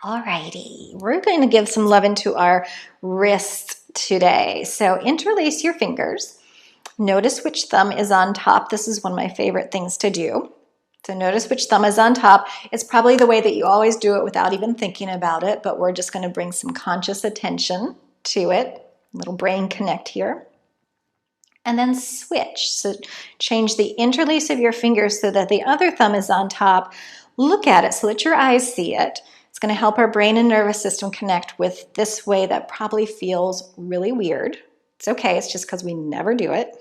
Alrighty, we're going to give some love into our wrist today. So interlace your fingers. Notice which thumb is on top. This is one of my favorite things to do. So notice which thumb is on top. It's probably the way that you always do it without even thinking about it, but we're just going to bring some conscious attention to it. Little brain connect here. And then switch. So change the interlace of your fingers so that the other thumb is on top. Look at it so that your eyes see it. It's going to help our brain and nervous system connect with this way that probably feels really weird. It's okay, it's just because we never do it.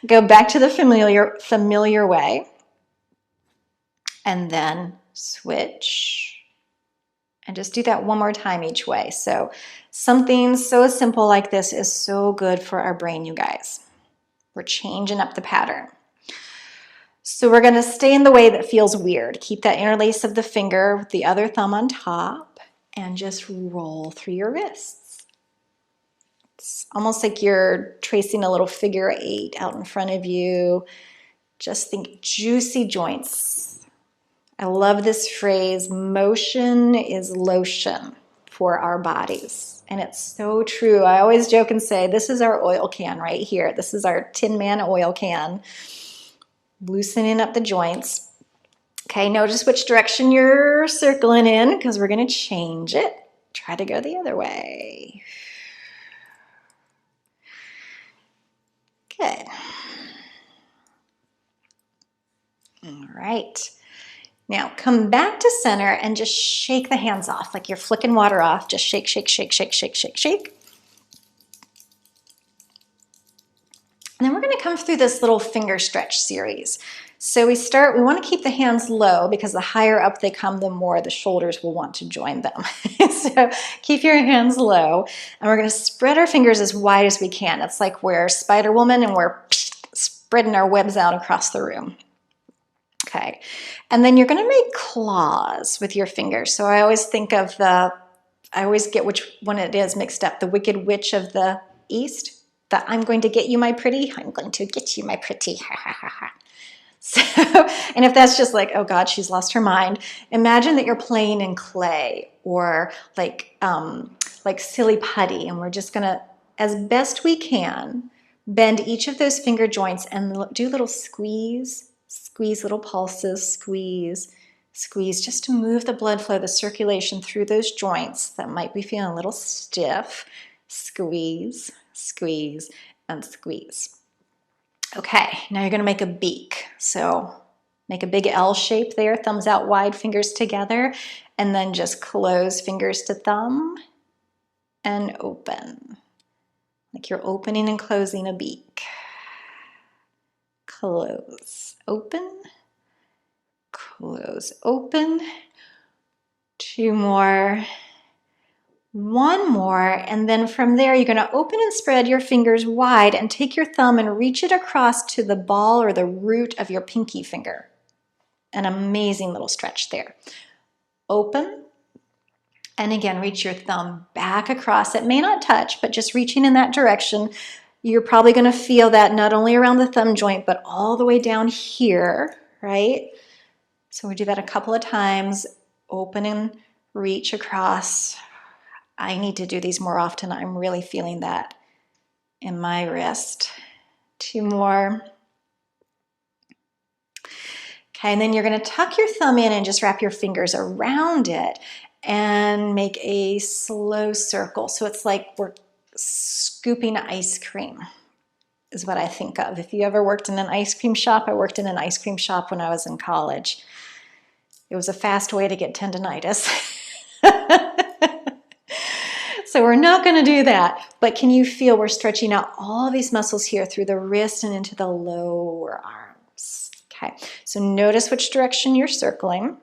Go back to the familiar way. And then switch. And just do that one more time each way. So something so simple like this is so good for our brain, you guys. We're changing up the pattern. So we're going to stay in the way that feels weird. Keep that interlace of the finger with the other thumb on top and just roll through your wrists. It's almost like you're tracing a little figure 8 out in front of you. Just think juicy joints. I love this phrase, motion is lotion for our bodies. And it's so true. I always joke and say, this is our oil can right here. This is our Tin Man oil can. Loosening up the joints. Okay, notice which direction you're circling in because we're going to change it. Try to go the other way. Good. All right. Now come back to center and just shake the hands off like you're flicking water off. Just shake, shake, shake, shake, shake, shake, shake. And then we're going to come through this little finger stretch series. So we want to keep the hands low because the higher up they come, the more the shoulders will want to join them. So keep your hands low. And we're going to spread our fingers as wide as we can. It's like we're Spider-Woman and we're spreading our webs out across the room. Okay. And then you're going to make claws with your fingers. So I always think of I always get which one it is mixed up. The Wicked Witch of the East. That I'm going to get you, my pretty. I'm going to get you, my pretty. Ha, ha, ha, ha. So, and if that's just like, oh God, she's lost her mind. Imagine that you're playing in clay or like silly putty. And we're just going to, as best we can, bend each of those finger joints and do little squeeze, little pulses, squeeze, just to move the blood flow, the circulation through those joints that might be feeling a little stiff. Squeeze, squeeze, and squeeze. Okay, now you're going to make a beak. So make a big L shape there, thumbs out wide, fingers together, and then just close fingers to thumb and open. Like you're opening and closing a beak. Close, open, close, open. 2 more. 1 more, and then from there you're going to open and spread your fingers wide and take your thumb and reach it across to the ball or the root of your pinky finger. An amazing little stretch there. Open, and again reach your thumb back across. It may not touch, but just reaching in that direction. You're probably going to feel that not only around the thumb joint, but all the way down here, right? So we do that a couple of times. Open and reach across. I need to do these more often. I'm really feeling that in my wrist. 2 more. Okay, and then you're going to tuck your thumb in and just wrap your fingers around it and make a slow circle. So it's like we're scooping ice cream is what I think of. If you ever worked in an ice cream shop, I worked in an ice cream shop when I was in college. It was a fast way to get tendinitis. So we're not going to do that, but can you feel we're stretching out all these muscles here through the wrist and into the lower arms? Okay, so notice which direction you're circling.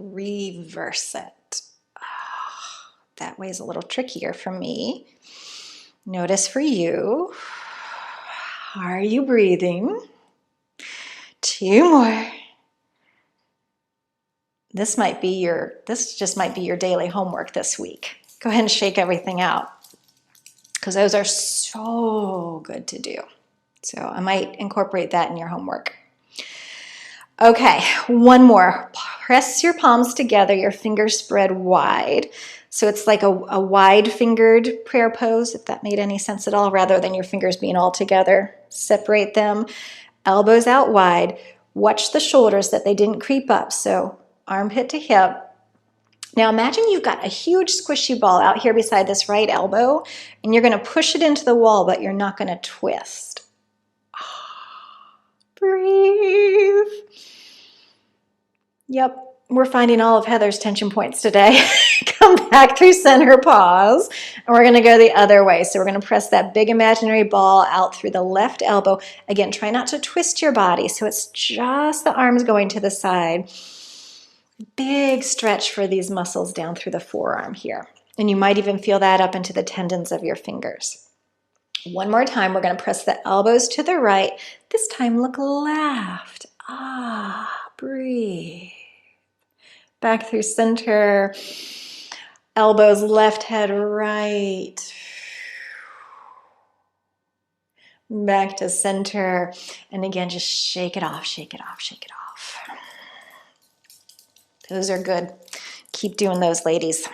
Reverse it. Oh, that way is a little trickier for me. Notice for you. Are you breathing? 2 more. This just might be your daily homework this week. Go ahead and shake everything out because those are so good to do. So I might incorporate that in your homework. Okay, one more. press your palms together, your fingers spread wide. So it's like a wide-fingered prayer pose, if that made any sense at all, rather than your fingers being all together. Separate them, elbows out wide. Watch the shoulders that they didn't creep up, so armpit to hip. Now imagine you've got a huge squishy ball out here beside this right elbow, and you're going to push it into the wall, but you're not going to twist. Breathe. Yep, we're finding all of Heather's tension points today. Come back through center, pause, and we're going to go the other way. So we're going to press that big imaginary ball out through the left elbow. Again, try not to twist your body, so it's just the arms going to the side. Big stretch for these muscles down through the forearm here. And you might even feel that up into the tendons of your fingers. One more time, we're going to press the elbows to the right. This time, look left. Breathe. Back through center. Elbows left, head right. Back to center. And again, just shake it off, shake it off, shake it off. Those are good. Keep doing those, ladies.